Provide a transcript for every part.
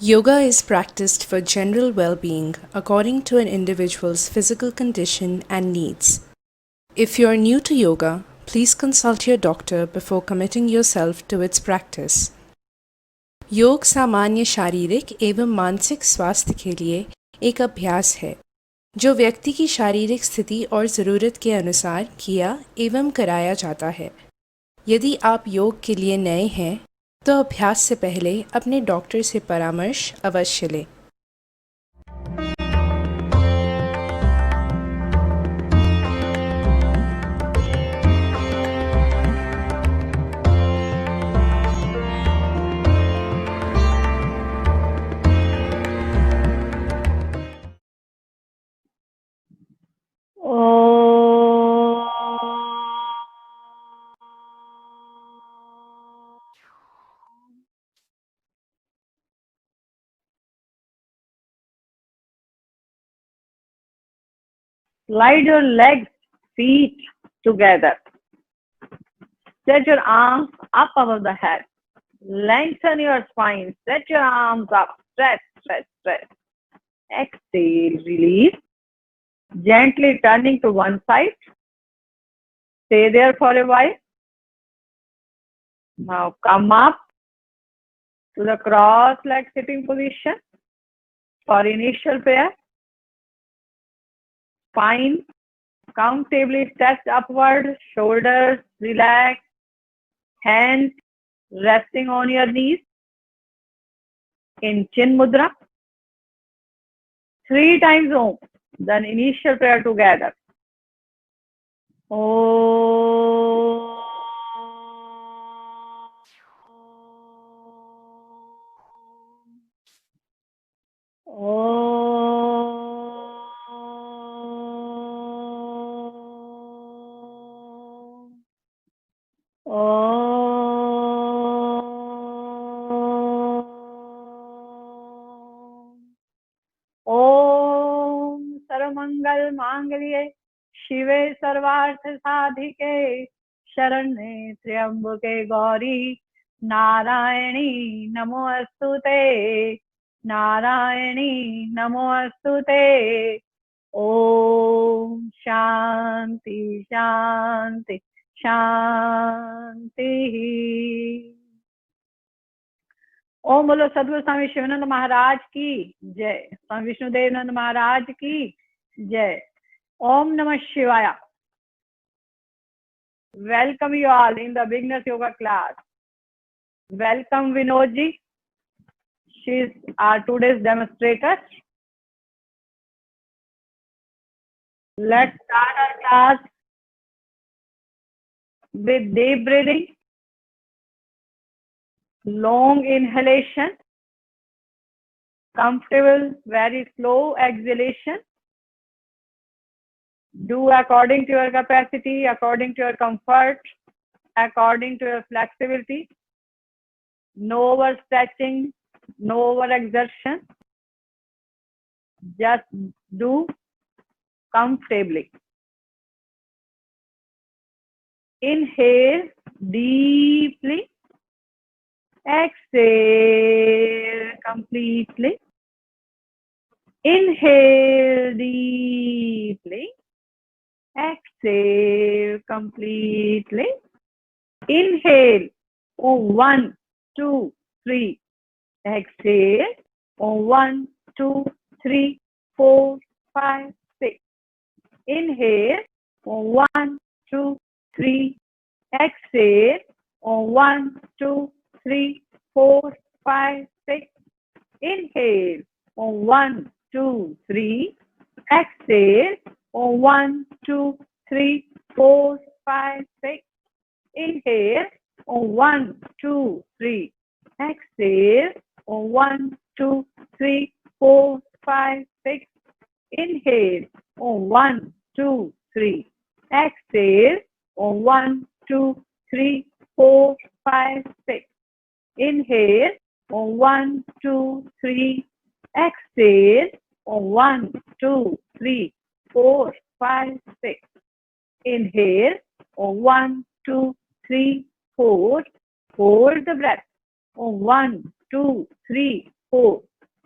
Yoga is practiced for general well being according to an individual's physical condition and needs. If you are new to yoga, please consult your doctor before committing yourself to its practice. योग सामान्य शारीरिक एवं मानसिक स्वास्थ्य के लिए एक अभ्यास है जो व्यक्ति की शारीरिक स्थिति और ज़रूरत के अनुसार किया एवं कराया जाता है। यदि आप योग के लिए नए हैं तो अभ्यास से पहले अपने डॉक्टर से परामर्श अवश्य लें। Slide your legs, feet together. Set your arms up above the head. Lengthen your spine. Set your arms up. Stretch, stretch, stretch. Exhale, release. Gently turning to one side. Stay there for a while. Now come up to the cross leg sitting position for initial prayer. Spine comfortably stretched upward, shoulders relaxed, hands resting on your knees in Chin Mudra. 3 times Om, then initial prayer together. Om. सर्वमंगल मांगल्ये शिवे सर्वार्थ साधिके शरण्ये त्र्यंबके गौरी नारायणी नमोस्तुते नारायणी नमोस्तुते। ओम शांति शांति शांति। ओम बोलो सदगुरु स्वामी शिवानंद महाराज की जय, स्वामी विष्णुदेवानंद महाराज की जय। ओम नमः शिवाय। Welcome you all in the beginners yoga class. Welcome Vinod ji. She is our today's demonstrator. Let's start our class with deep breathing, long inhalation, comfortable, very slow exhalation. Do according to your capacity, according to your comfort, according to your flexibility. No overstretching, no overexertion. Just do comfortably. Inhale deeply. Exhale completely. Inhale deeply. Exhale completely. Inhale. 1, 2, 3. Exhale. 1, 2, 3, 4, 5, 6. Inhale. 1, 2, 3. Exhale. 1, 2, 3, 4, 5, 6. Inhale. 1, 2, 3. Exhale. 1, 2, 3, 4, 5, 6. Inhale. 1, 2, 3. Exhale. 1, 2, 3, 4, 5, 6. Inhale. 1, 2, 3. Exhale. 1, 2, 3, 4, 5, 6. Inhale. 1, 2, 3. Exhale. 1, 2, 3, 4, 5, 6. Inhale. 1, 2, 3, 4. Hold the breath. 1, 2, 3, 4.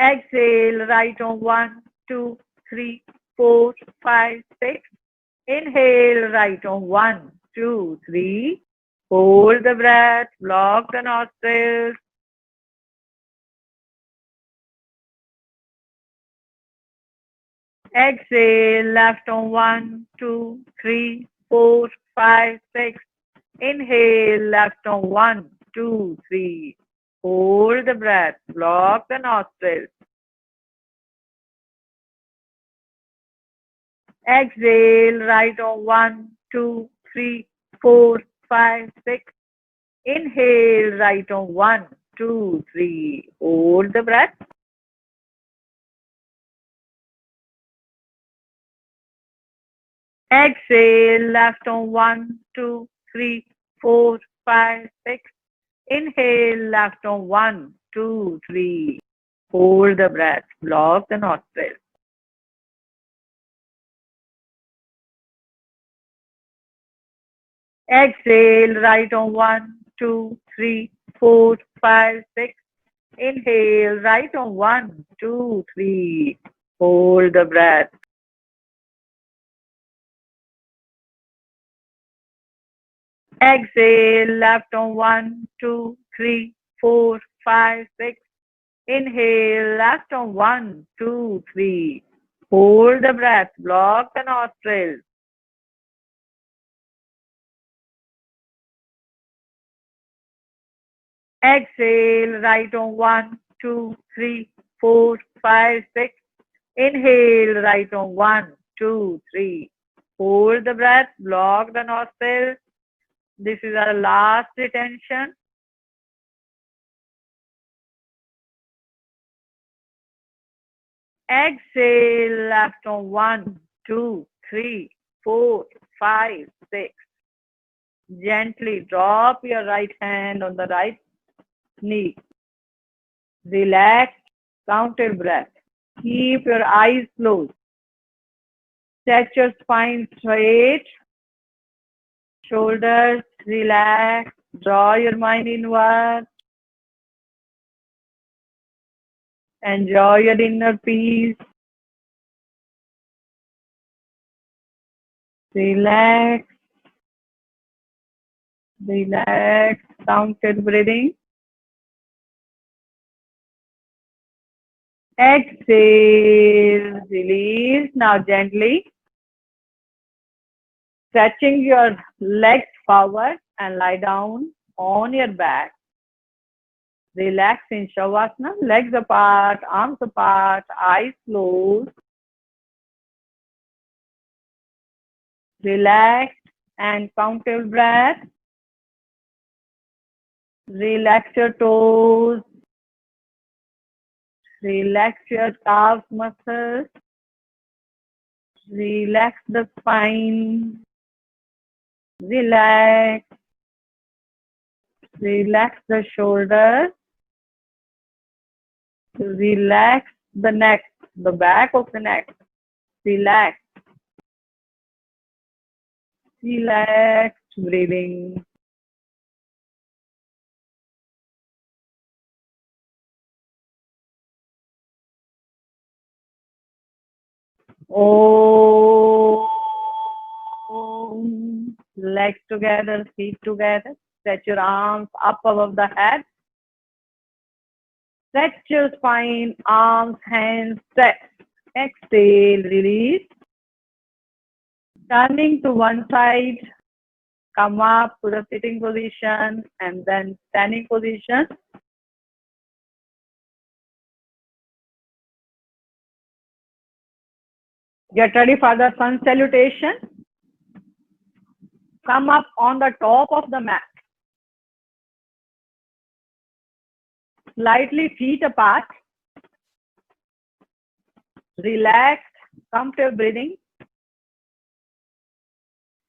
Exhale, right on 1, 2, 3, 4, 5, 6. Inhale, right on 1, 2, 3. Hold the breath, block the nostrils. Exhale, left on 1, 2, 3, 4, 5, 6. Inhale, left on 1, 2, 3. Hold the breath, block the nostrils. Exhale, right on 1, 2, 3, 4, 5, 6. Inhale, right on 1, 2, 3. Hold the breath. Exhale, left on 1, 2, 3, 4, 5, 6. Inhale, left on 1, 2, 3. Hold the breath. Block the nostrils. Exhale, right on 1, 2, 3, 4, 5, 6. Inhale, right on 1, 2, 3. Hold the breath. Exhale, left on 1, 2, 3, 4, 5, 6. Inhale, left on 1, 2, 3. Hold the breath. Block the nostrils. Exhale, right on 1, 2, 3, 4, 5, 6. Inhale, right on 1, 2, 3. Hold the breath. Block the nostrils. This is our last retention. Exhale, left on 1, 2, 3, 4, 5, 6. Gently drop your right hand on the right knee. Relax, counted breath. Keep your eyes closed. Set your spine straight. Shoulders relax. Draw your mind inward. Enjoy your inner peace. Relax. Relax. Counted breathing. Exhale. Release. Now gently stretching your legs forward and lie down on your back. Relax in Shavasana, legs apart, arms apart, eyes closed. Relax and countable breath. Relax your toes. Relax your calf muscles. Relax the spine. Relax. Relax the shoulders. Relax the neck, the back of the neck. Relax. Relax breathing. Om. Legs together, feet together. Stretch your arms up above the head. Stretch your spine, arms, hands, stretch. Exhale, release. Turning to one side, come up to the sitting position and then standing position. Get ready for the sun salutation. Come up on the top of the mat. Slightly feet apart. Relaxed, comfortable breathing.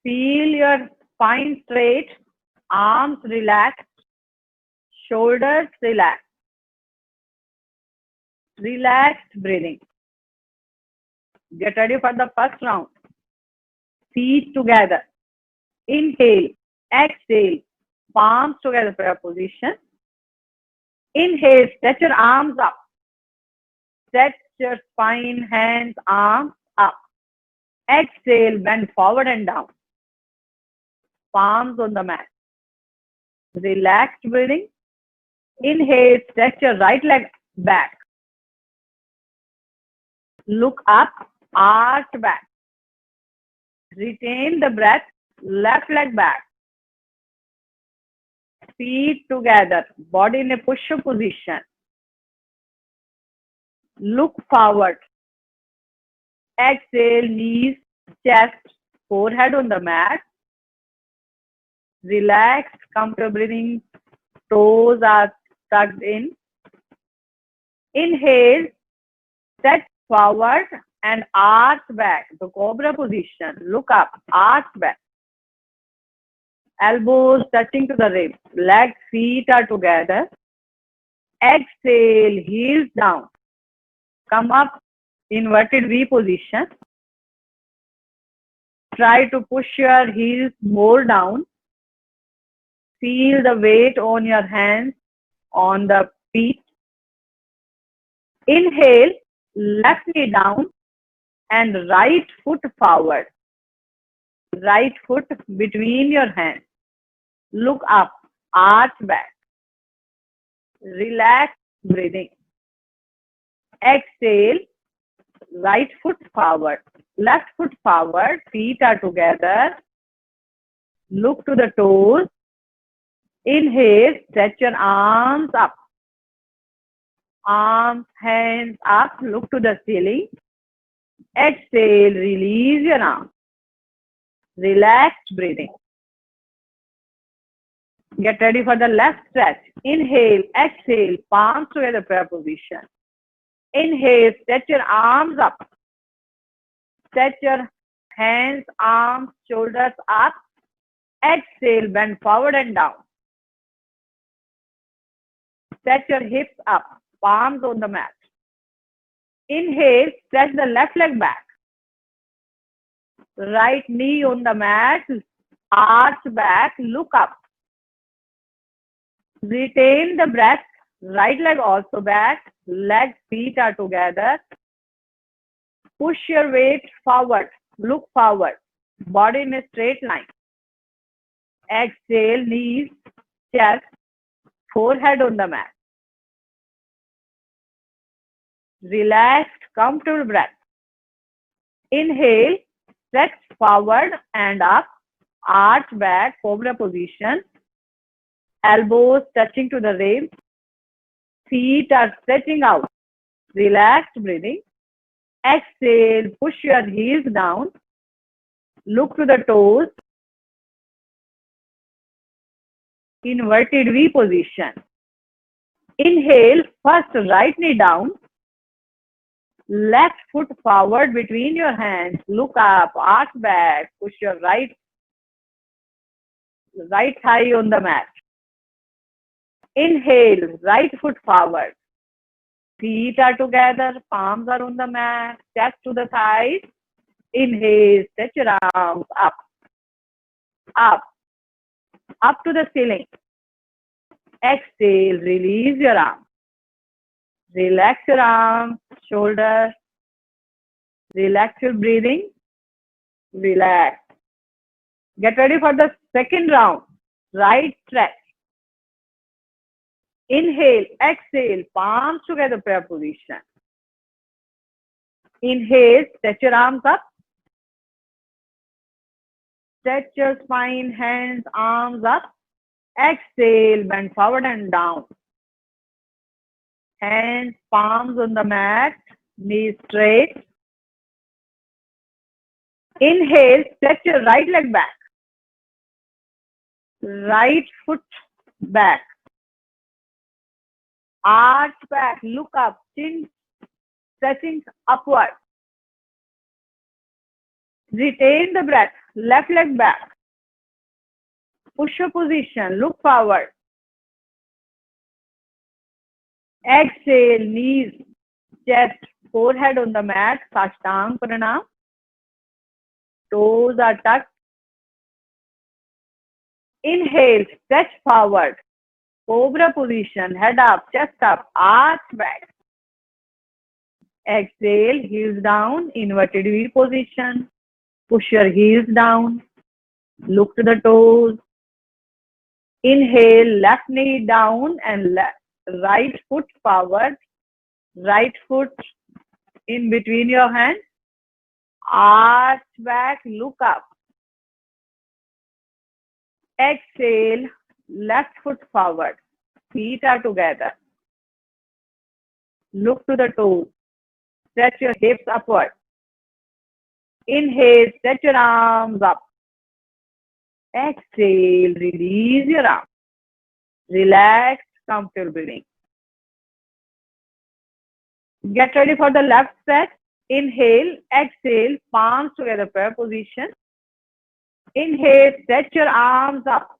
Feel your spine straight, arms relaxed, shoulders relaxed. Relaxed breathing. Get ready for the first round. Feet together. Inhale, exhale, palms together for your position. Inhale, stretch your arms up. Stretch your spine, hands, arms up. Exhale, bend forward and down. Palms on the mat. Relaxed breathing. Inhale, stretch your right leg back. Look up, arch back. Retain the breath, left leg back. Feet together, body in a push-up position. Look forward. Exhale, knees, chest, forehead on the mat. Relaxed, comfortable breathing. Toes are tucked in. Inhale, stretch forward and arch back. The cobra position. Look up, arch back. Elbows touching to the ribs. Legs, feet are together. Exhale, heels down. Come up, inverted V position. Try to push your heels more down. Feel the weight on your hands, on the feet. Inhale, left knee down and right foot forward. Right foot between your hands. Look up, arch back. Relax breathing. Exhale, right foot forward. Left foot forward, feet are together. Look to the toes. Inhale, stretch your arms up. Arms, hands up, look to the ceiling. Exhale, release your arms. Relaxed breathing. Get ready for the left stretch. Inhale, exhale, palms together, prayer position. Inhale, stretch your arms up. Stretch your hands, arms, shoulders up. Exhale, bend forward and down. Stretch your hips up, palms on the mat. Inhale, stretch the left leg back. Right knee on the mat, arch back, look up. Retain the breath, right leg also back, legs, feet are together. Push your weight forward, look forward, body in a straight line. Exhale, knees, chest, forehead on the mat. Relaxed, comfortable breath. Inhale, stretch forward and up, arch back, cobra position. Elbows touching to the ribs. Feet are stretching out. Relaxed breathing. Exhale, push your heels down. Look to the toes. Inverted V position. Inhale, first right knee down. Left foot forward between your hands. Look up, arch back. Push your right thigh on the mat. Inhale, right foot forward. Feet are together, palms are on the mat, chest to the thighs. Inhale, stretch your arms up, up, up to the ceiling. Exhale, release your arms. Relax your arms, shoulders. Relax your breathing. Relax. Get ready for the second round. Right stretch. Inhale, exhale, palms together, prayer position. Inhale, stretch your arms up. Stretch your spine, hands, arms up. Exhale, bend forward and down. Hands, palms on the mat, knees straight. Inhale, stretch your right leg back. Right foot back. Arch back, look up, chin stretching upward. Retain the breath, left leg back. Push-up position, look forward. Exhale, knees, chest, forehead on the mat, Sashtang Pranam. Toes are tucked. Inhale, stretch forward. Cobra position, head up, chest up, arch back. Exhale, heels down, inverted V position. Push your heels down. Look to the toes. Inhale, left knee down and right foot forward. Right foot in between your hands. Arch back, look up. Exhale, left foot forward. Feet are together. Look to the toes. Stretch your hips upward. Inhale, stretch your arms up. Exhale, release your arms. Relax, comfortable breathing. Get ready for the left stretch. Inhale, exhale, palms together, prayer position. Inhale, stretch your arms up.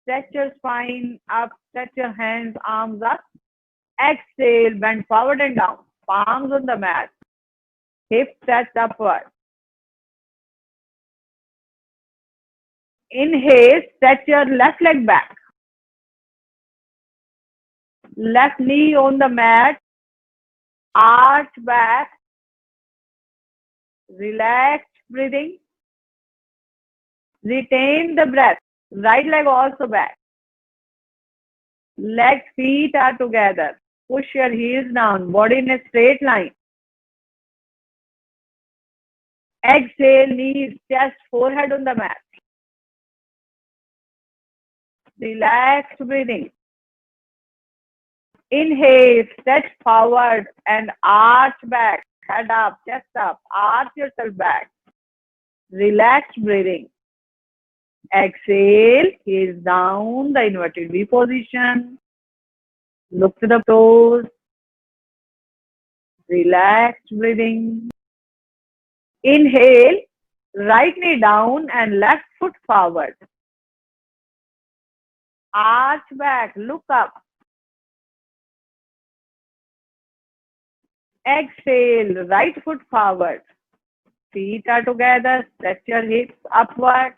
Stretch your spine up, stretch your hands, arms up. Exhale, bend forward and down. Palms on the mat. Hips stretch upward. Inhale, stretch your left leg back. Left knee on the mat. Arch back. Relaxed breathing. Retain the breath. Right leg also back. Legs, feet are together. Push your heels down. Body in a straight line. Exhale, knees, chest, forehead on the mat. Relaxed breathing. Inhale, stretch forward and arch back. Head up, chest up. Arch yourself back. Relaxed breathing. Exhale, gaze down, the inverted V position. Look to the toes. Relaxed breathing. Inhale, right knee down and left foot forward. Arch back, look up. Exhale, right foot forward. Feet are together, stretch your hips upward.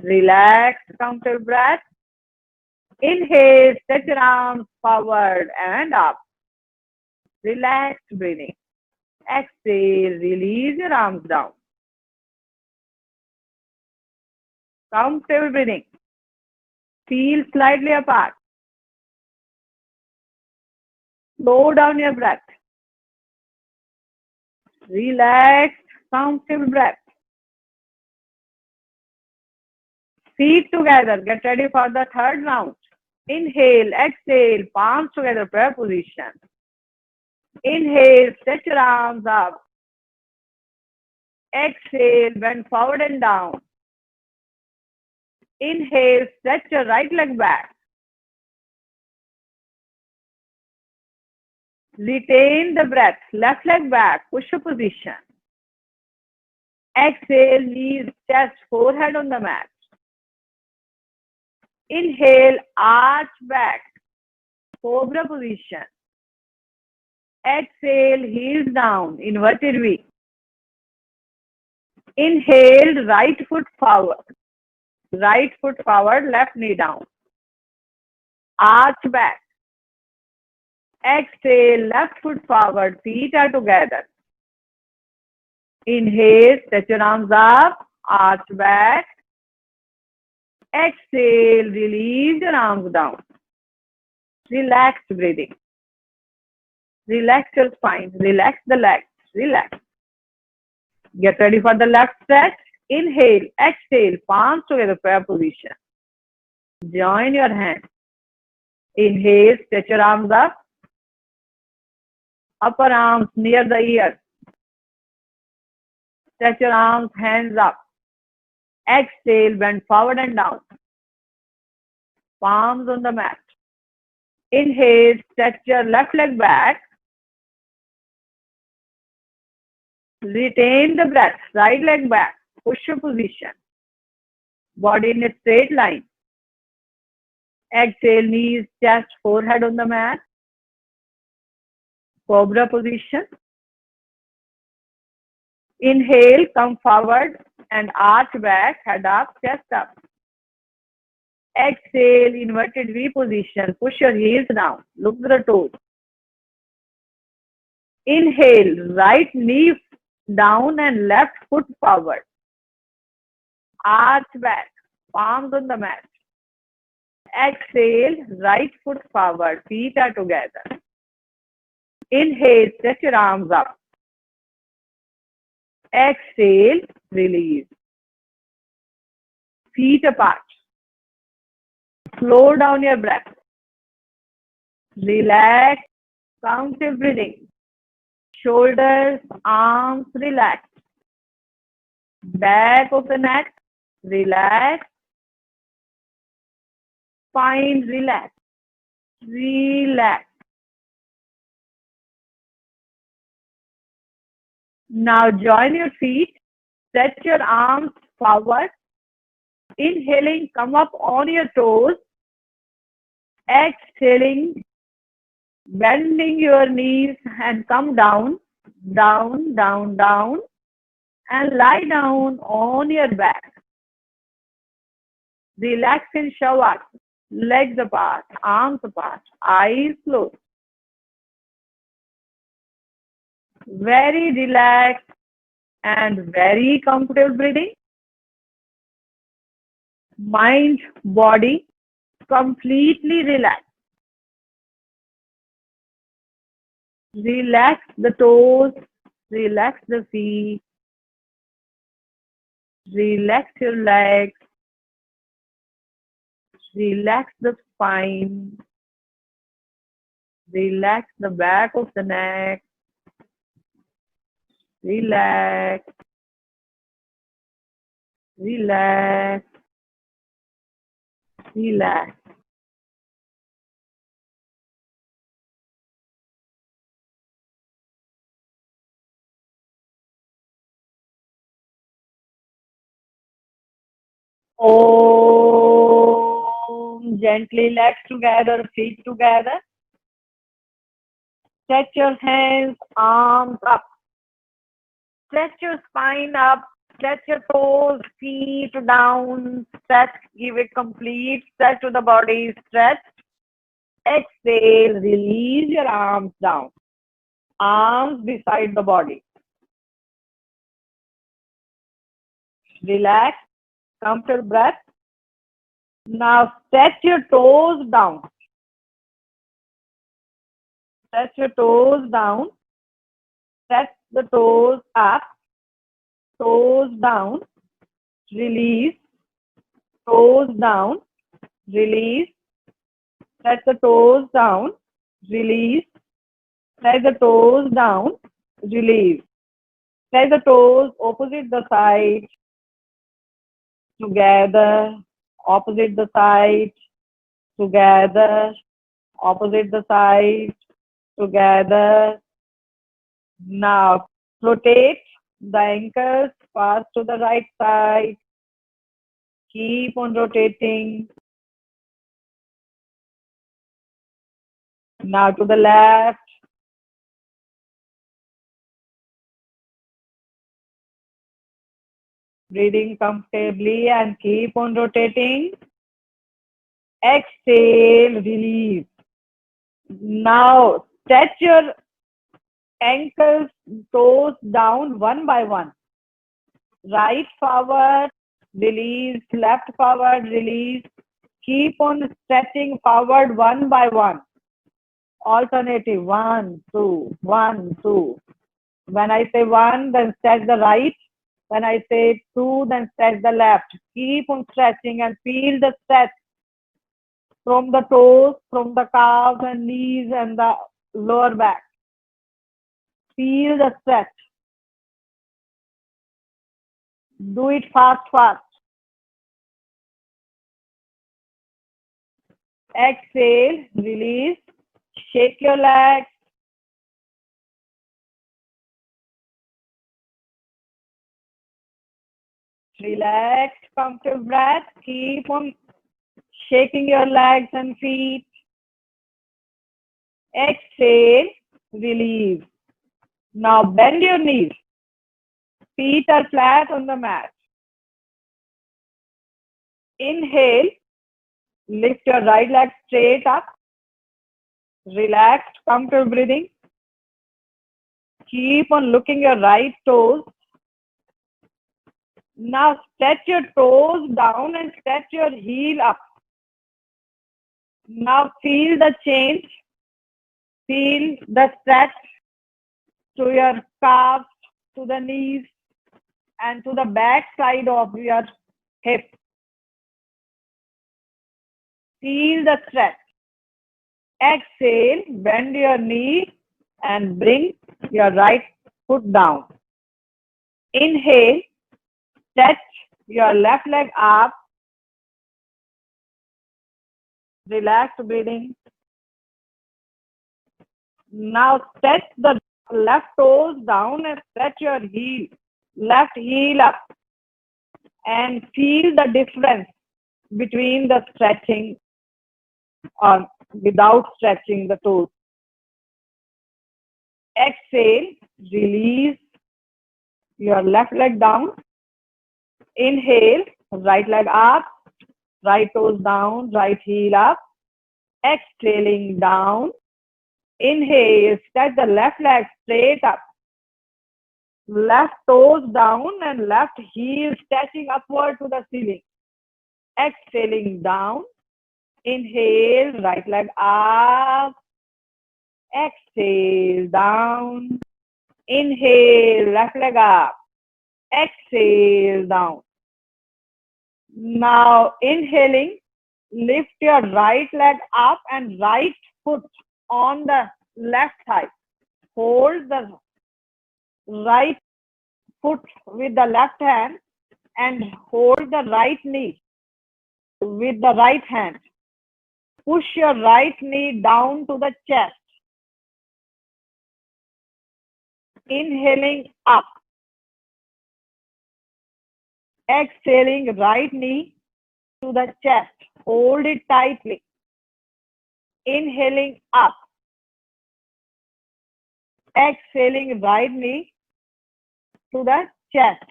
Relax, comfortable breath. Inhale, stretch your arms forward and up. Relaxed breathing. Exhale, release your arms down. Comfortable breathing. Feel slightly apart. Slow down your breath. Relaxed, comfortable breath. Feet together. Get ready for the third round. Inhale, exhale, palms together, prayer position. Inhale, stretch your arms up. Exhale, bend forward and down. Inhale, stretch your right leg back. Retain the breath. Left leg back, push-up position. Exhale, knees, chest, forehead on the mat. Inhale, arch back, cobra position. Exhale, heels down, inverted V. Inhale, right foot forward. Right foot forward, left knee down. Arch back. Exhale, left foot forward, feet are together. Inhale, stretch your arms up, arch back. Exhale, release your arms down. Relaxed breathing. Relax your spine, relax the legs, relax. Get ready for the left stretch. Inhale, exhale, palms together, prayer position. Join your hands. Inhale, stretch your arms up. Upper arms near the ears. Stretch your arms, hands up. Exhale, bend forward and down. Palms on the mat. Inhale, stretch your left leg back. Retain the breath. Right leg back. Push-up position. Body in a straight line. Exhale, knees, chest, forehead on the mat. Cobra position. Inhale, come forward and arch back, head up, chest up. Exhale, inverted V position. Push your heels down. Look to the toes. Inhale, right knee down and left foot forward. Arch back, palms on the mat. Exhale, right foot forward, feet are together. Inhale, stretch your arms up. Exhale, release. Feet apart. Slow down your breath. Relax, counter breathing. Shoulders, arms relax. Back of the neck, relax. Spine relax. Relax. Now join your feet. Stretch your arms forward. Inhaling, come up on your toes. Exhaling, bending your knees and come down, down, down, down, and lie down on your back. Relax in Shavasana. Legs apart, arms apart, eyes closed. Very relaxed and very comfortable breathing. Mind, body, completely relaxed. Relax the toes, relax the feet, relax your legs, relax the spine, relax the back of the neck, relax, relax, relax. Om. Gently legs together, feet together. Stretch your hands, arms up. Stretch your spine up. Stretch your toes, feet down. Stretch, give it complete stretch to the body. Stretch. Exhale, release your arms down. Arms beside the body. Relax. Comfortable breath. Now stretch your toes down. Stretch your toes down. Stretch the toes up. Toes down. Release. Toes down. Release. Stretch the toes down. Release. Stretch the toes down. Release. Stretch the toes opposite the side. Together. Opposite the side. Together. Opposite the side. Together. Now rotate the ankles, pass to the right side. Keep on rotating. Now to the left. Breathing comfortably and keep on rotating. Exhale, release. Now stretch your ankles, toes down one by one. Right forward, release. Left forward, release. Keep on stretching forward one by one. Alternative 1, 2, 1, 2. When I say 1, then stretch the right. When I say 2, then stretch the left. Keep on stretching and feel the stretch from the toes, from the calves and knees and the lower back. Feel the stretch. Do it fast, fast. Exhale, release. Shake your legs. Relax, comfortable breath. Keep on shaking your legs and feet. Exhale, release. Now bend your knees. Feet are flat on the mat. Inhale, lift your right leg straight up. Relaxed, comfortable breathing. Keep on looking your right toes. Now stretch your toes down and stretch your heel up. Now feel the change. Feel the stretch to your calves, to the knees, and to the back side of your hip. Feel the stretch. Exhale, bend your knee and bring your right foot down. Inhale, stretch your left leg up. Relax breathing. Now stretch the left toes down and stretch your heel, left heel up, and feel the difference between the stretching or without stretching the toes. Exhale, release your left leg down. Inhale, right leg up, right toes down, right heel up. Exhaling down. Inhale, stretch the left leg straight up. Left toes down and left heel stretching upward to the ceiling. Exhaling down. Inhale, right leg up. Exhale down. Inhale, left leg up. Exhale down. Now inhaling, lift your right leg up and right foot on the left thigh. Hold the right foot with the left hand and hold the right knee with the right hand. Push your right knee down to the chest. Inhaling up. Exhaling right knee to the chest. Hold it tightly. Inhaling up. Exhaling right knee to the chest.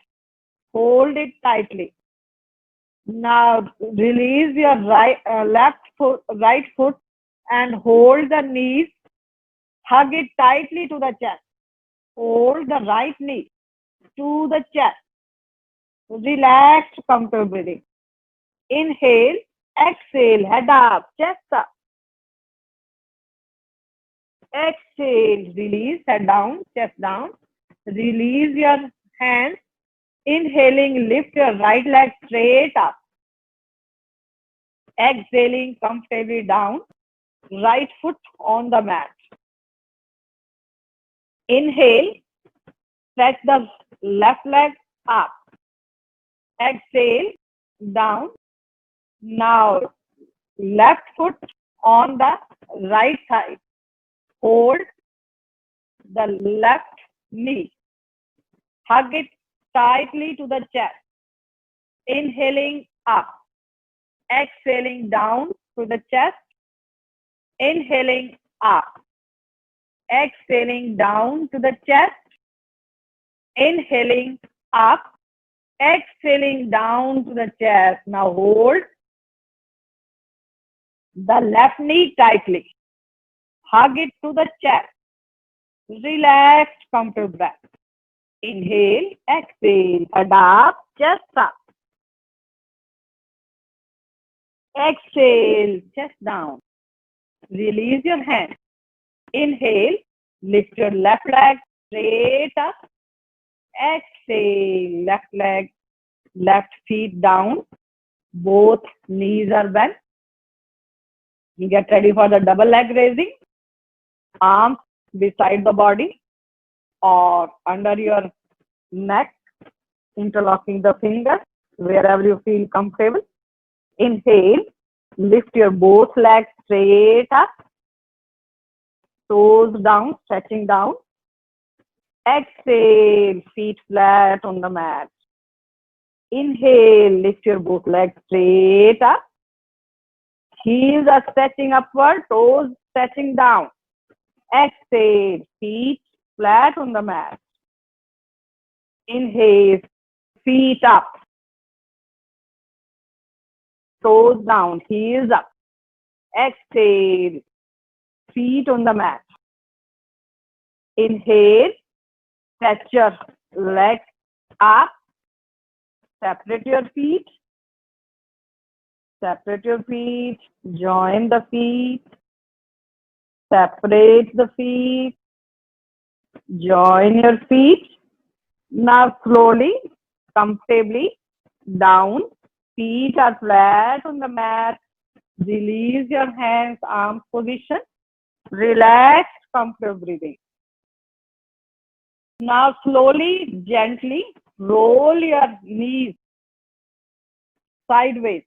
Hold it tightly. Now release your right foot and hold the knees. Hug it tightly to the chest. Hold the right knee to the chest. Relaxed, comfortable breathing. Inhale, exhale, head up, chest up. Exhale, release, head down, chest down. Release your hands. Inhaling, lift your right leg straight up. Exhaling comfortably down. Right foot on the mat. Inhale, stretch the left leg up. Exhale, down. Now, left foot on the right side. Hold the left knee. Hug it tightly to the chest. Inhaling up. Exhaling down to the chest. Inhaling up. Exhaling down to the chest. Inhaling up. Exhaling down to the chest. Now hold the left knee tightly. Hug it to the chest. Relax, comfortable breath. Inhale, exhale, head up, chest up. Exhale, chest down. Release your hand. Inhale, lift your left leg straight up. Exhale, left leg, left feet down. Both knees are bent. You get ready for the double leg raising. Arms beside the body or under your neck, interlocking the fingers wherever you feel comfortable. Inhale, lift your both legs straight up, toes down, stretching down. Exhale, feet flat on the mat. Inhale, lift your both legs straight up. Heels are stretching upward, toes stretching down. Exhale, feet flat on the mat. Inhale, feet up. Toes down, heels up. Exhale, feet on the mat. Inhale, Stretch your legs up. Separate your feet. Separate your feet. Join the feet. Separate the feet. Join your feet. Now slowly, comfortably down. Feet are flat on the mat. Release your hands, arms position. Relax, comfortable breathing. Now slowly, gently roll your knees sideways.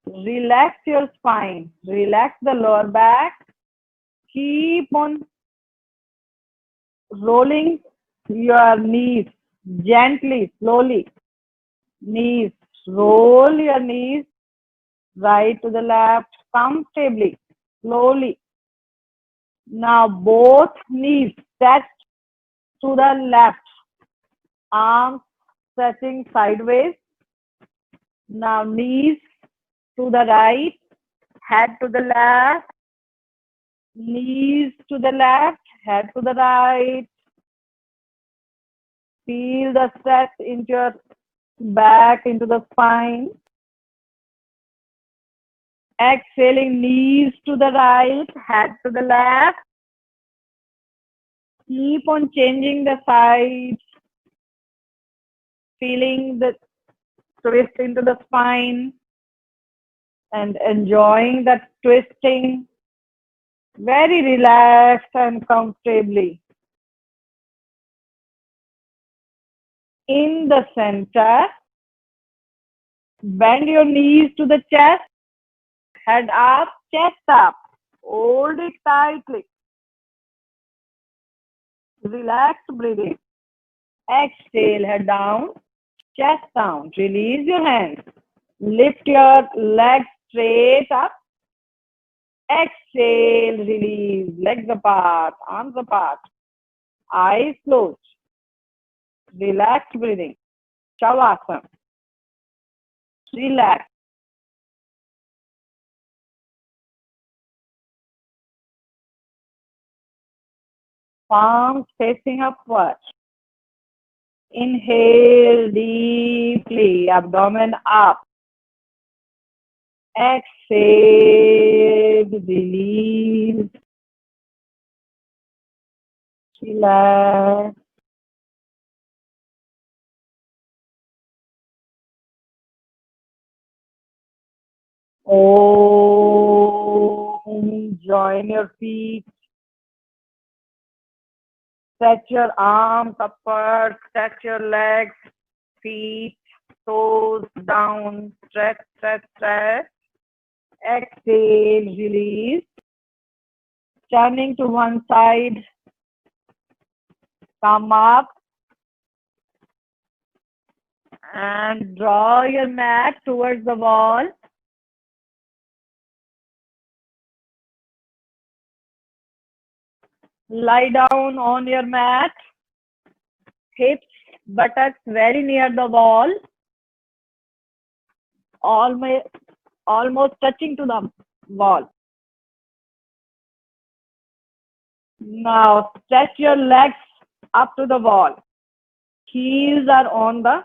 Relax your spine. Relax the lower back. Keep on rolling your knees gently, slowly. Knees. Roll your knees right to the left, comfortably, slowly. Now both knees stretch to the left. Arms stretching sideways. Now knees to the right, head to the left, knees to the left, head to the right. Feel the stretch into your back, into the spine. Exhaling, knees to the right, head to the left. Keep on changing the sides. Feeling the twist into the spine and enjoying that twisting very relaxed and comfortably. In the center, bend your knees to the chest, head up, chest up. Hold it tightly. Relaxed breathing. Exhale, head down, chest down. Release your hands. Lift your legs straight up. Exhale, release. Legs apart, arms apart. Eyes closed. Relaxed breathing. Shavasana. Relax. Palms facing upward. Inhale deeply, abdomen up. Exhale, release. Relax. Om. Join your feet. Stretch your arms upward. Stretch your legs, feet, toes down. Stretch, stretch, stretch. Exhale, release. Turning to one side. Come up and draw your mat towards the wall. Lie down on your mat. Hips, buttocks very near the wall. Almost touching to the wall. Now stretch your legs up to the wall. Heels are on the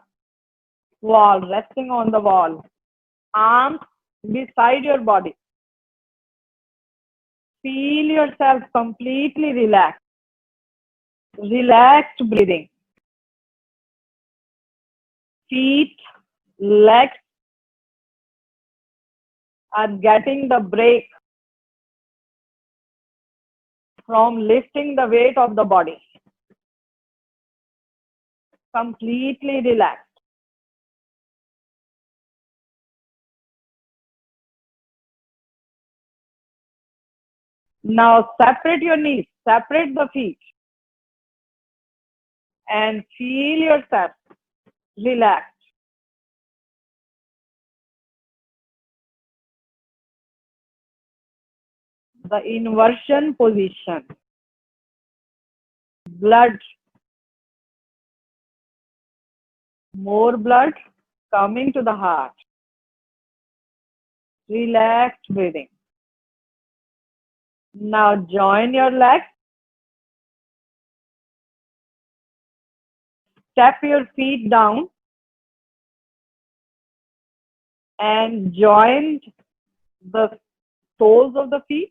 wall, resting on the wall. Arms beside your body. Feel yourself completely relaxed. Relaxed breathing. Feet, legs are getting the break from lifting the weight of the body. Completely relaxed. Now separate your knees, separate the feet, and feel yourself relaxed. The inversion position. Blood, more blood coming to the heart. Relaxed breathing. Now join your legs. Step your feet down and join the soles of the feet.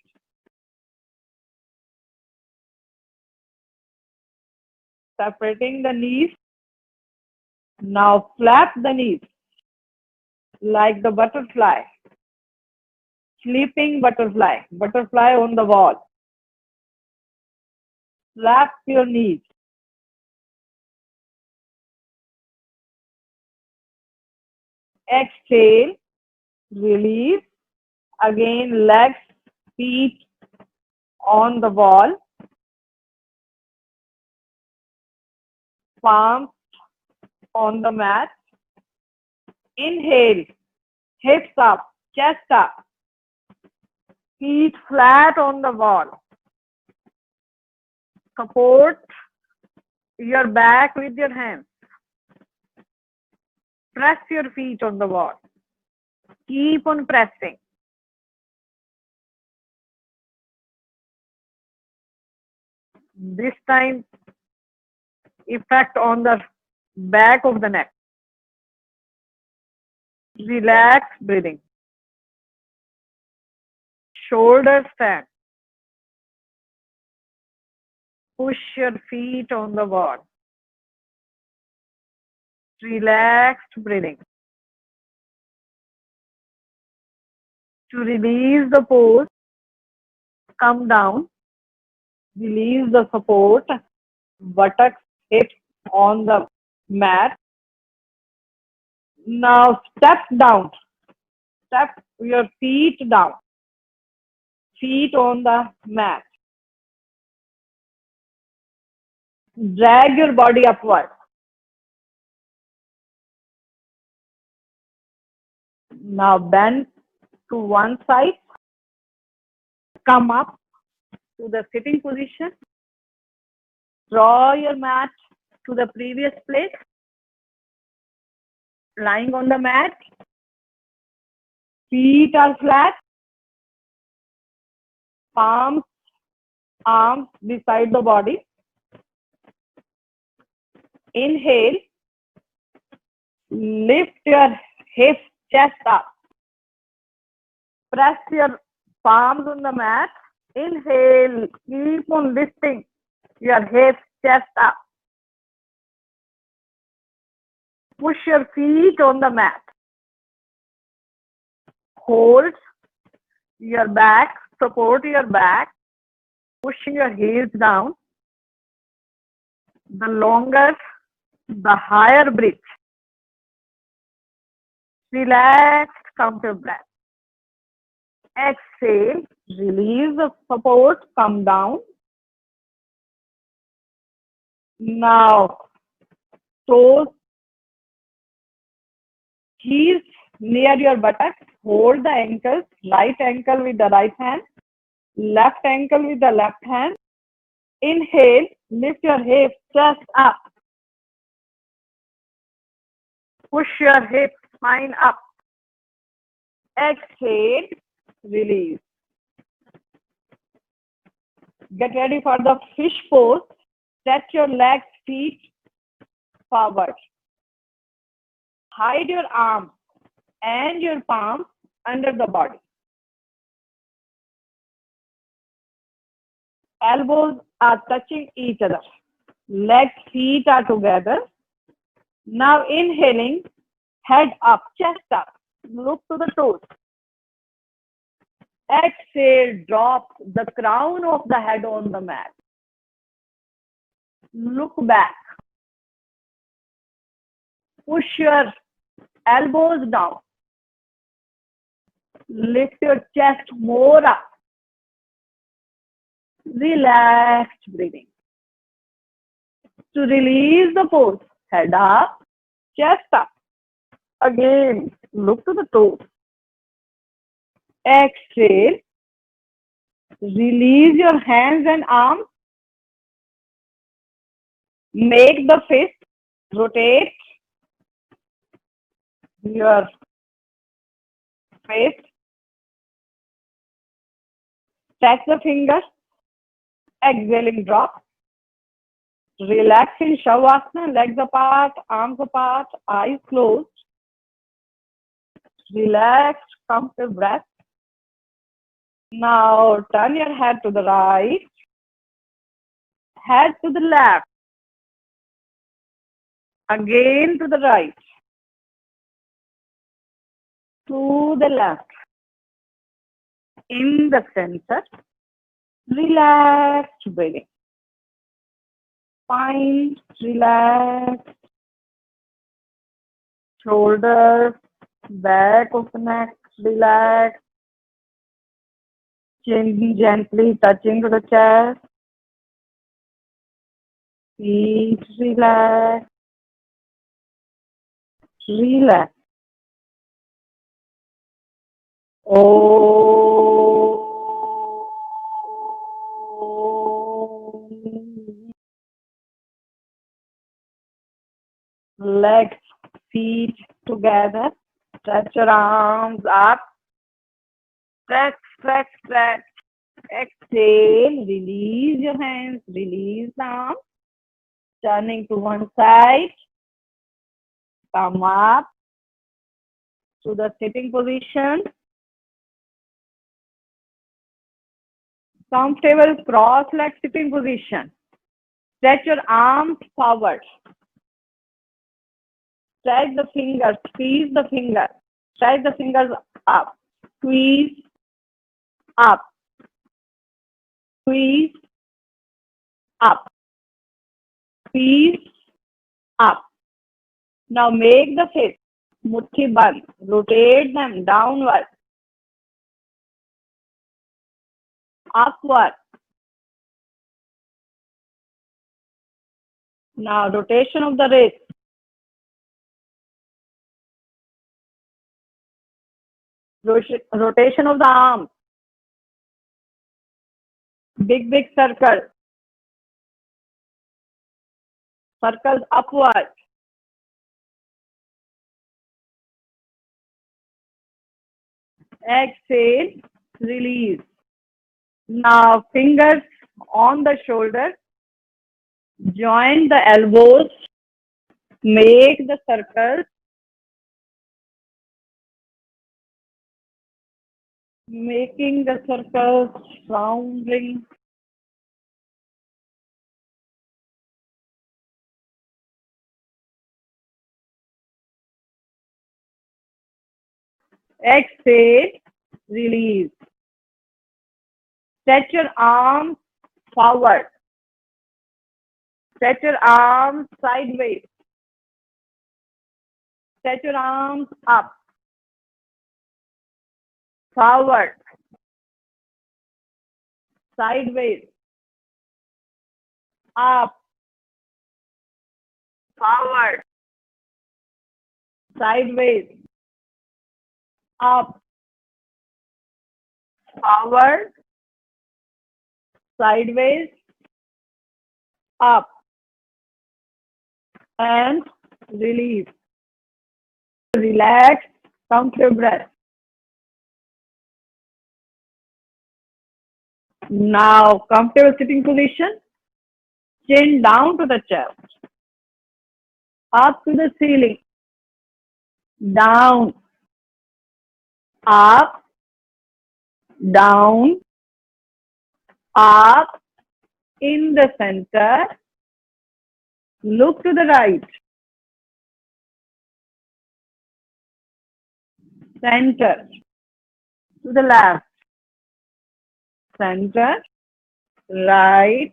Separating the knees. Now flap the knees like the butterfly. Sleeping butterfly. Butterfly on the wall. Flap your knees. Exhale. Release. Again, legs, feet on the wall. Palms on the mat. Inhale. Hips up. Chest up. Feet flat on the wall. Support your back with your hands. Press your feet on the wall. Keep on pressing. This time, effect on the back of the neck. Relax breathing. Shoulders stand. Push your feet on the wall. Relaxed breathing. To release the pose, come down. Release the support. Buttocks, hips on the mat. Now step down. Step your feet down. Feet on the mat. Drag your body upward. Now bend to one side. Come up to the sitting position. Draw your mat to the previous place. Lying on the mat. Feet are flat. Palms, arms beside the body. Inhale. Lift your hips, chest up. Press your palms on the mat. Inhale. Keep on lifting your hips, chest up. Push your feet on the mat. Hold your back. Support your back. Pushing your heels down. The longer, the higher breath. Relax, count your breath. Exhale, release the support, come down. Now, toes, knees near your buttocks. Hold the ankles, right ankle with the right hand, left ankle with the left hand. Inhale, lift your hips, chest up. Push your hips, spine up. Exhale, release. Get ready for the fish pose. Stretch your legs, feet forward. Hide your arms and your palms under the body. Elbows are touching each other. Legs, feet are together. Now inhaling, head up, chest up. Look to the toes. Exhale, drop the crown of the head on the mat. Look back. Push your elbows down. Lift your chest more up. Relaxed breathing. To release the pose, head up, chest up. Again, look to the toes. Exhale. Release your hands and arms. Make the fist rotate your fist. Touch the fingers. Exhaling, drop. Relax in Shavasana, legs apart, arms apart, eyes closed. Relax, comfortable breath. Now turn your head to the right, head to the left, again to the right, to the left, in the center. Relax breathing. Spine, relax. Shoulders, back of the neck, relax. Chin gently touching to the chest. Feet, relax. Relax. Om. Legs, feet together. Stretch your arms up. Stretch, stretch, stretch. Exhale. Release your hands. Release the arms. Turning to one side. Come up to the sitting position. Comfortable cross-leg sitting position. Stretch your arms forward. Stretch the fingers. Squeeze the fingers. Stretch the fingers up. Squeeze up. Squeeze up. Squeeze up. Now make the fist muthi band. Rotate them downward. Upward. Now rotation of the wrist. Rotation of the arm. Big, big circle. Circles upward. Exhale, release. Now fingers on the shoulder. Join the elbows. Make the circles. Making the circles rounding. Exhale, release. Stretch your arms forward. Stretch your arms sideways. Stretch your arms up. Forward. Sideways. Up. Forward. Sideways. Up. Forward. Sideways. Up. And release. Relax. Count your breath. Now, comfortable sitting position. Chin down to the chest. Up to the ceiling. Down. Up. Down. Up. In the center. Look to the right. Center. To the left. Center. Right.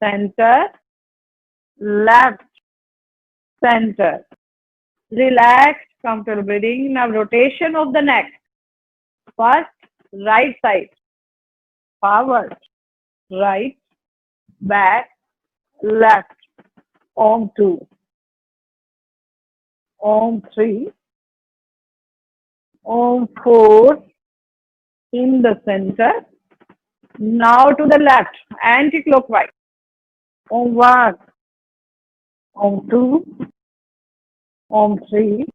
Center. Left. Center. Relax, comfortable breathing. Now rotation of the neck. First, right side. Forward. Right. Back. Left. Om 2. Om 3. Om 4. In the center. Now to the left, anti-clockwise. Om 1. Om 2. Om 3.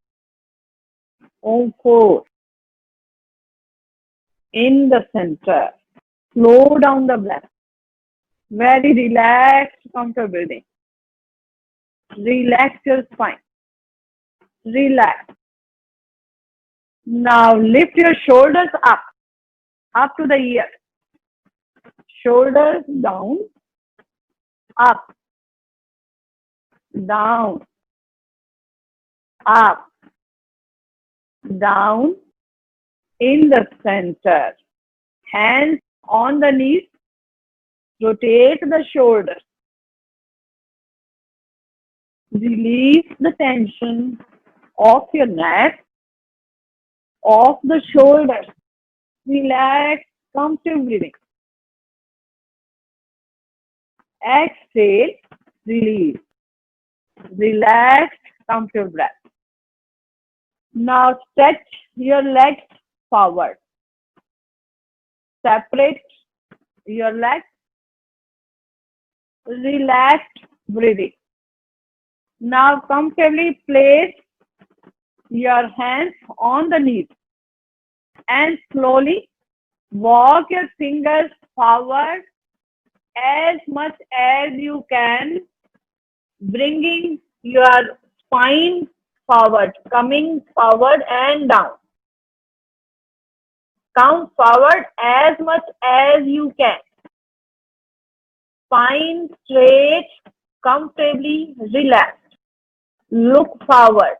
Om 4. In the center. Slow down the breath. Very relaxed, comfortable breathing. Relax your spine. Relax. Now lift your shoulders up to the ear. Shoulders down, up, down, up, down, in the center. Hands on the knees. Rotate the shoulders. Release the tension of your neck, of the shoulders. Relax, comfortable breathing. Exhale, release. Relaxed, comfortable breath. Now stretch your legs forward. Separate your legs. Relaxed breathing. Now comfortably place your hands on the knees and slowly walk your fingers forward as much as you can, bringing your spine forward, coming forward and down. Come forward as much as you can. Spine straight, comfortably relaxed. Look forward.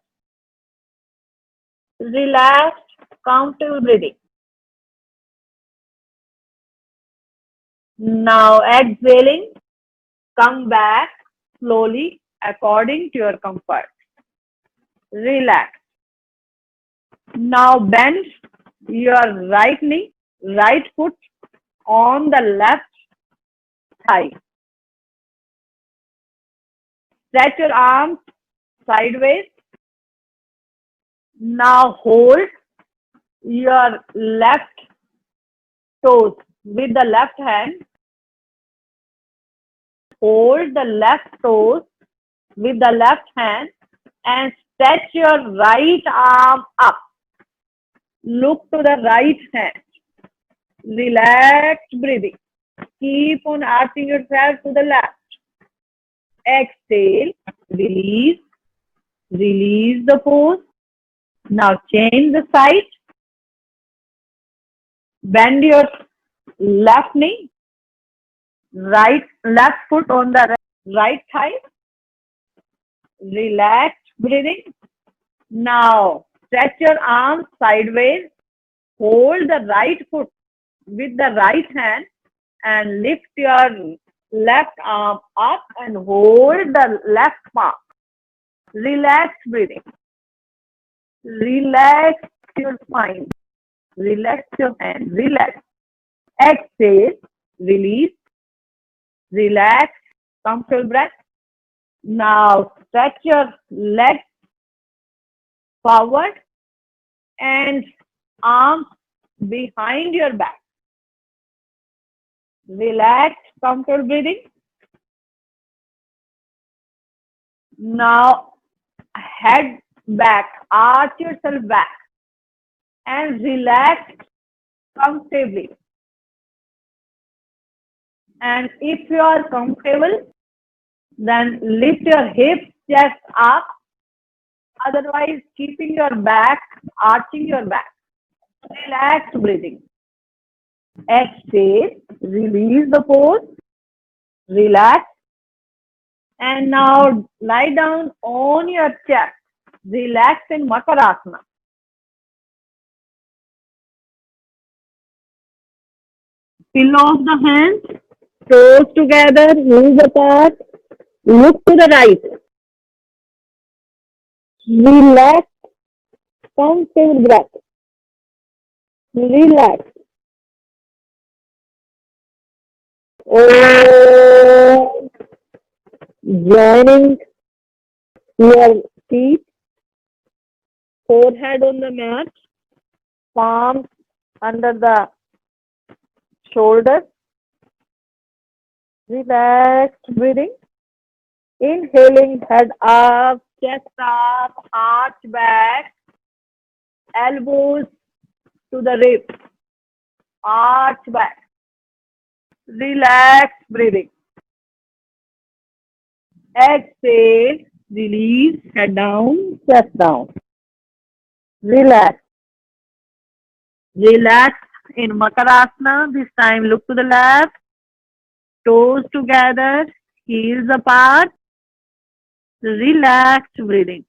Relaxed, comfortable breathing. Now exhaling, come back slowly according to your comfort. Relax. Now bend your right knee, right foot on the left thigh. Stretch your arms sideways. Now hold your left toes with the left hand. Hold the left toes with the left hand and stretch your right arm up. Look to the right hand. Relaxed breathing. Keep on arching yourself to the left. Exhale, release, release the pose. Now change the side. Bend your left knee, left foot on the right thigh. Relaxed breathing. Now stretch your arms sideways. Hold the right foot with the right hand and lift your left arm up and hold the left palm. Relaxed breathing. Relax your spine. Relax your hand. Relax. Exhale. Release. Relax. Comfortable breath. Now stretch your legs forward and arms behind your back. Relax, comfortable breathing. Now head back, arch yourself back and relax comfortably. And if you are comfortable, then lift your hips, chest up. Otherwise, keeping your back, arching your back. Relaxed breathing. Exhale, release the pose, relax. And now lie down on your chest. Relax in Makarasana. Peel off the hands, toes together, knees apart. Look to the right. Relax, comfortable breath. Relax. Oh, joining your feet, forehead on the mat, palms under the shoulders. Relaxed breathing. Inhaling, head up, chest up, arch back, elbows to the ribs, arch back. Relaxed breathing. Exhale, release, head down, chest down. Relax. Relax in Makarasana. This time look to the left, toes together, heels apart. Relaxed breathing.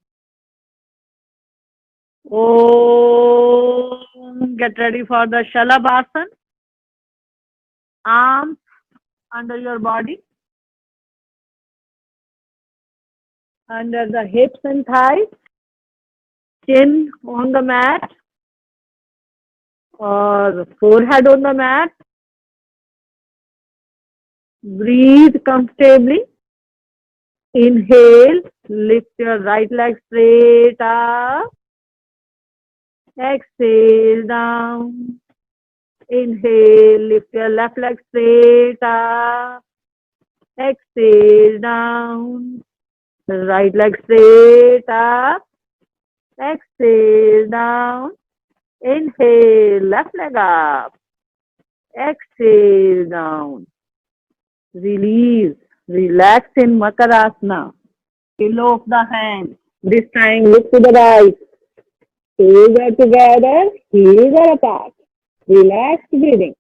Om. Get ready for the Shalabhasana. Arms under your body, under the hips and thighs, chin on the mat or forehead on the mat. Breathe comfortably. Inhale, lift your right leg straight up. Exhale down. Inhale, lift your left leg straight up. Exhale down. Right leg straight up. Exhale down. Inhale, left leg up. Exhale down. Release. Relax in Makarasana. Pillow of the hands. This time look to the right. Toes are together, heels are apart. Relaxed breathing.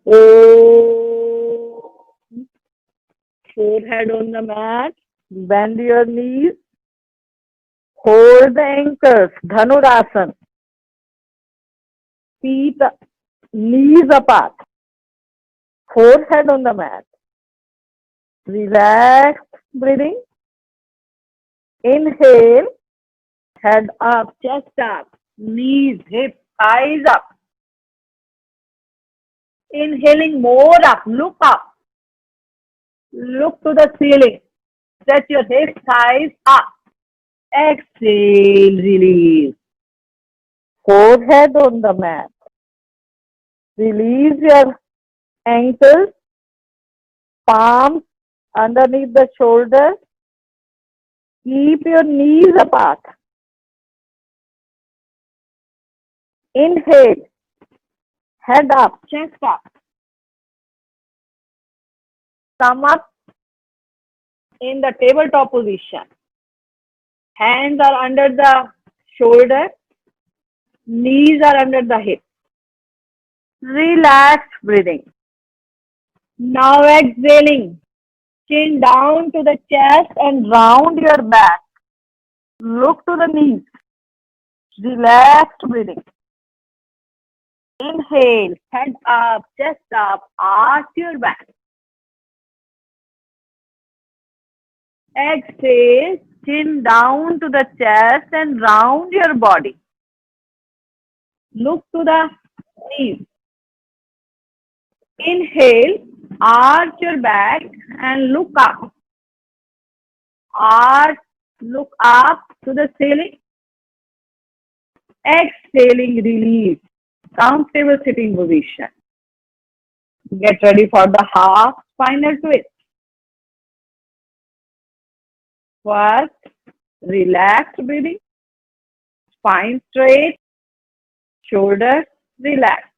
Oh, forehead on the mat. Bend your knees. Hold the ankles. Dhanurasana. Feet, knees apart. Forehead on the mat. Relaxed breathing. Inhale. Head up, chest up. Knees, hips, thighs up. Inhaling more up. Look up. Look to the ceiling. Stretch your hips, thighs up. Exhale, release. Forehead on the mat. Release your ankles, palms underneath the shoulders. Keep your knees apart. Inhale. Head up, chest up. Come up in the tabletop position. Hands are under the shoulder. Knees are under the hips. Relaxed breathing. Now exhaling. Chin down to the chest and round your back. Look to the knees. Relaxed breathing. Inhale, head up, chest up, arch your back. Exhale, chin down to the chest and round your body. Look to the knees. Inhale, arch your back and look up. Arch, look up to the ceiling. Exhaling, release. Comfortable sitting position. Get ready for the half spinal twist. First, relaxed breathing. Spine straight. Shoulders relaxed.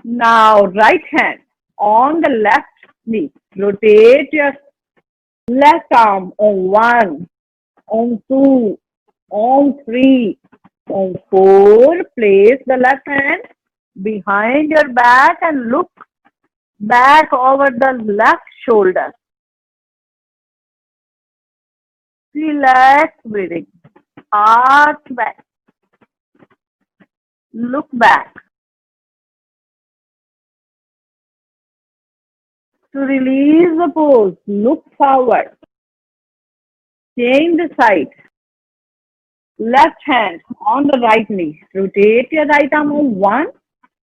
Now, right hand on the left knee. Rotate your left arm on 1, on 2, on 3, on 4. Place the left hand behind your back and look back over the left shoulder. Relax breathing. Arch back. Look back. To release the pose, look forward. Change the side. Left hand on the right knee. Rotate your right arm on 1,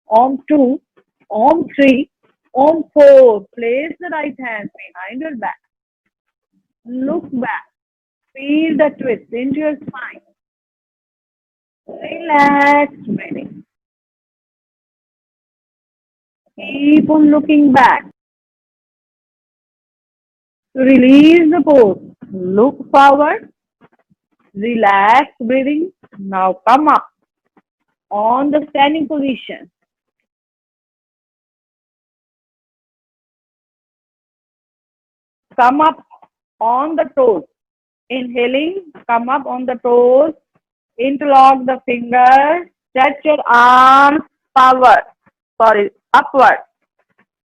on 2, on 3, on 4. Place the right hand behind your back. Look back. Feel the twist into your spine. Relax breathing. Keep on looking back. To release the pose, look forward. Relax breathing. Now come up on the standing position. Come up on the toes. Inhaling, come up on the toes. Interlock the fingers. Stretch your arms forward. Sorry, upward.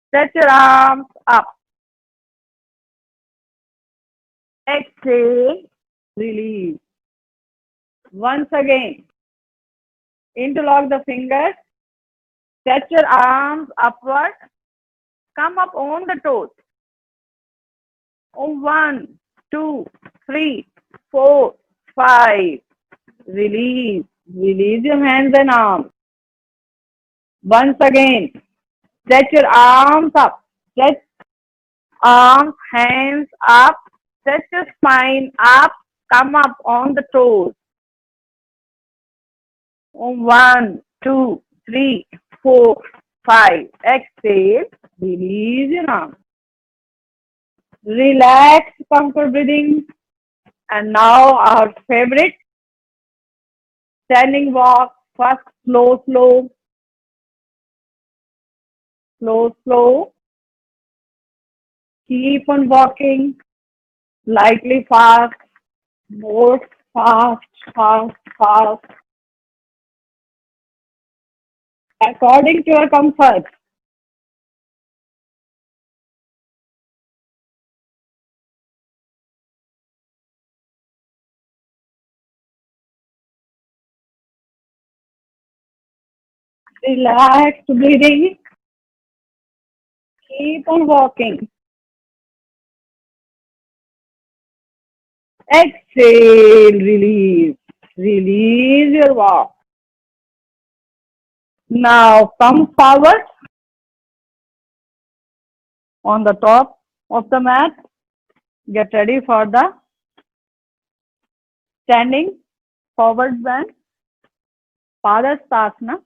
Stretch your arms up. Exhale, release. Once again, interlock the fingers. Stretch your arms upward. Come up on the toes. 1, 2, 3, 4, 5. Release. Release your hands and arms. Once again, stretch your arms up. Stretch arms, hands up. Stretch your spine up. Come up on the toes. 1, 2, 3, 4, 5. Exhale. Release your arms. Relax, comfort breathing. And now our favorite standing walk. First slow, slow. Slow, slow. Keep on walking. Slightly fast. More fast, fast, fast. According to your comfort. Relaxed breathing. Keep on walking. Exhale, release. Release your walk. Now come forward on the top of the mat. Get ready for the standing forward bend. Padasana.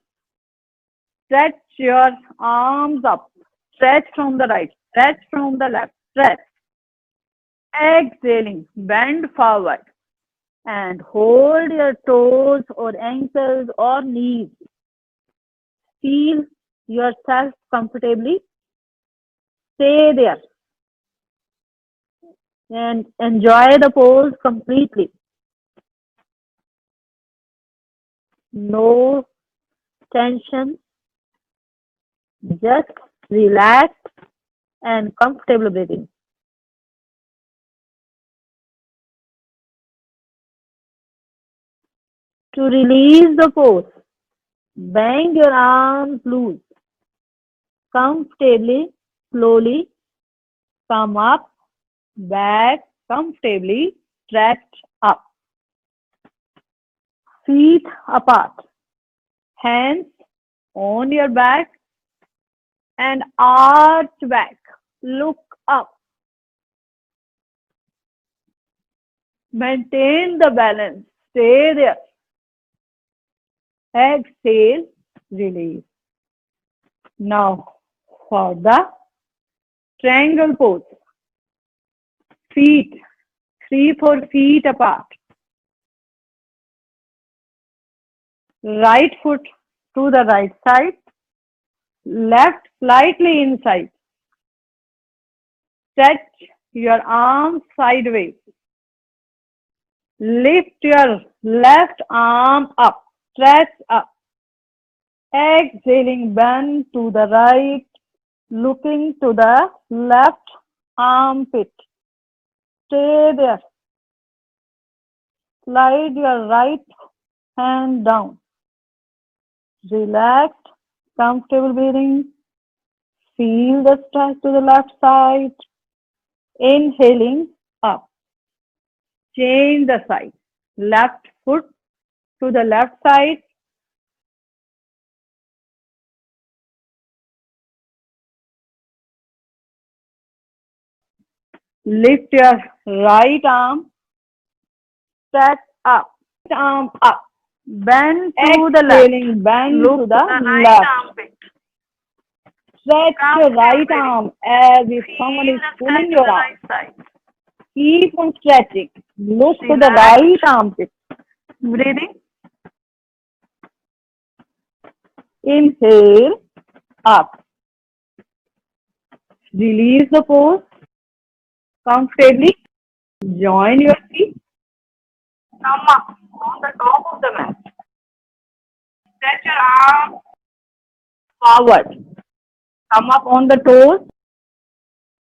Stretch your arms up. Stretch from the right. Stretch from the left. Stretch. Exhaling. Bend forward. And hold your toes or ankles or knees. Feel yourself comfortably. Stay there. And enjoy the pose completely. No tension. Just relax and comfortable breathing. To release the pose, bang your arms loose. Comfortably, slowly, come up, back, comfortably, stretch up. Feet apart, hands on your back and arch back. Look up. Maintain the balance. Stay there. Exhale, release. Now for the triangle pose. Feet 3-4 feet apart. Right foot to the right side. Left slightly inside. Stretch your arms sideways. Lift your left arm up. Stretch up. Exhaling, bend to the right. Looking to the left armpit. Stay there. Slide your right hand down. Relaxed, comfortable breathing. Feel the stretch to the left side. Inhaling up. Change the side. Left foot to the left side. Lift your right arm. Stretch up. Arm up. Bend to the left. Bend to the left. Stretch your right arm as if someone is pulling your arm. Keep on stretching. Look to the right armpit. Breathing. Inhale. Up. Release the pose. comfortably. Join your feet. Come up on the top of the mat. Stretch your arms forward. Come up on the toes.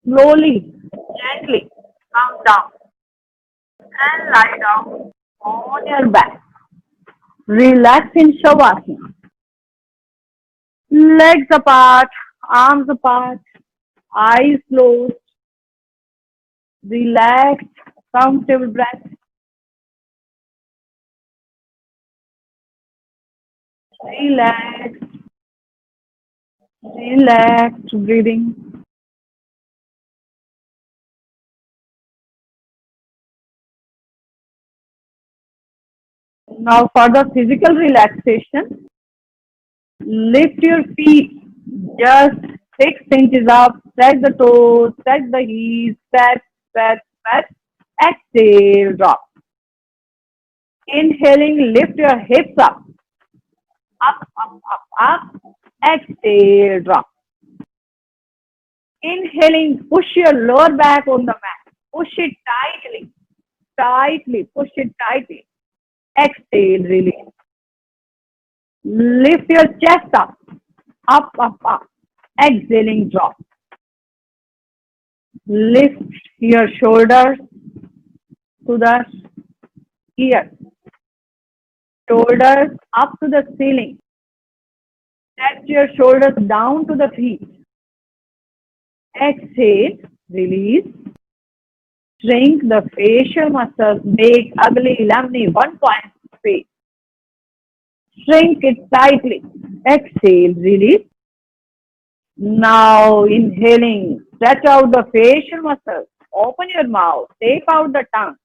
Slowly, gently come down and lie down on your back. Relax in Shavasana. Legs apart, arms apart, eyes closed. Relaxed, comfortable breath. Relaxed, relaxed breathing. Now for the physical relaxation, lift your feet just 6 inches up, stretch the toes, stretch the heels, stretch, stretch, stretch. Exhale, drop. Inhaling, lift your hips up, up, up, up, up. Exhale, drop. Inhaling, push your lower back on the mat. Push it tightly, tightly, push it tightly. Exhale, release. Lift your chest up, up, up, up. Exhaling, drop. Lift your shoulders to the ears, shoulders up to the ceiling. Stretch your shoulders down to the feet. Exhale, release. Shrink the facial muscles, make ugly, lummy, 1 point face. Shrink it tightly. Exhale, release. Now inhaling, stretch out the facial muscles. Open your mouth, take out the tongue.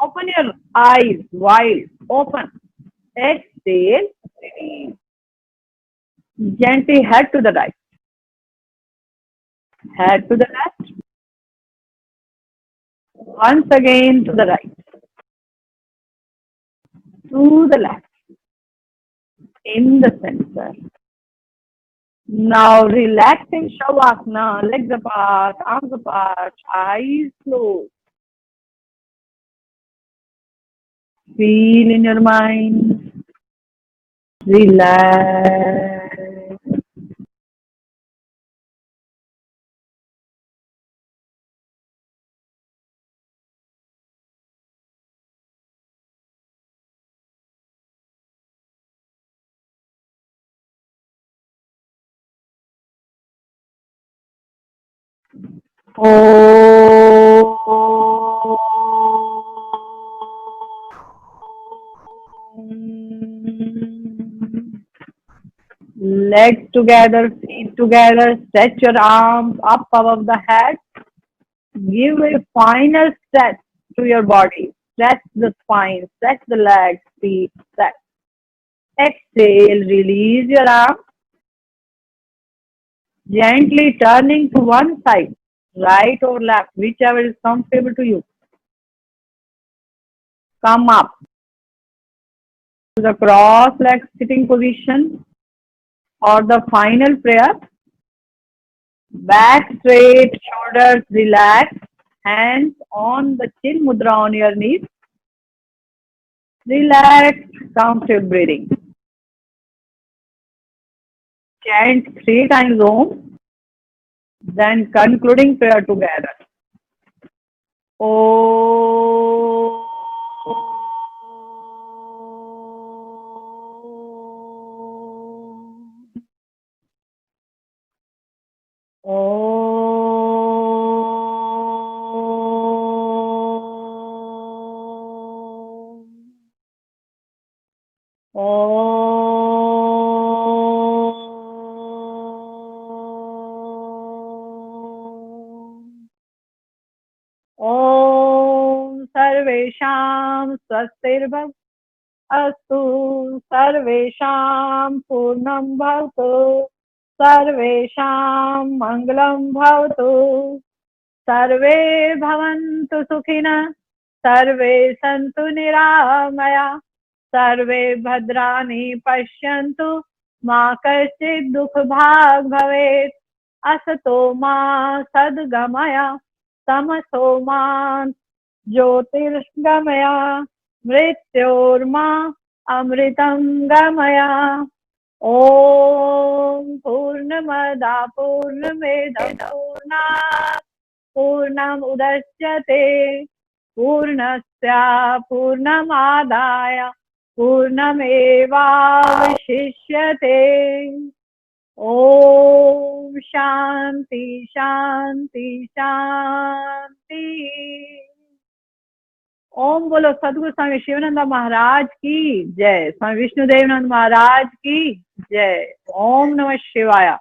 Open your eyes wide, open. Exhale, release. Gently head to the right, head to the left. Once again to the right, to the left, in the center. Now relaxing Shavasana, legs apart, arms apart, eyes closed. Feel in your mind, relax. Legs together, feet together, stretch your arms up above the head. Give a final stretch to your body. Stretch the spine, stretch the legs, feet, stretch. Exhale, release your arm. Gently turning to one side, right or left, whichever is comfortable to you. Come up to the cross leg sitting position or the final prayer. Back straight, shoulders relaxed, hands on the chin mudra on your knees. Relaxed, comfortable breathing. Chant 3 times Om, then concluding prayer together. Om. ॐ सर्वेषां स्वस्तिर्भव अस्तु सर्वेषां पूर्णं भवतु सर्वेषां मङ्गलं भवतु सर्वे भवन्तु सुखिनः सर्वे सन्तु निरामया सर्वे भद्राणि पश्यन्तु मा कश्चित् दुःखभाग् भवेत् असतो मा सद्गमय तमसो मा ज्योतिर्गमय मृत्योर्मा अमृतं गमय। ॐ पूर्णमदा पूर्णमिदं पूर्णात् पूर्णमुदच्यते पूर्णस्य पूर्णमादाय पूर्णमेवावशिष्यते। ओम शांति शांति शांति। ओम बोलो सदगुरु स्वामी शिवानंद महाराज की जय, स्वामी विष्णुदेवानंद महाराज की जय। ओम नमः शिवाय।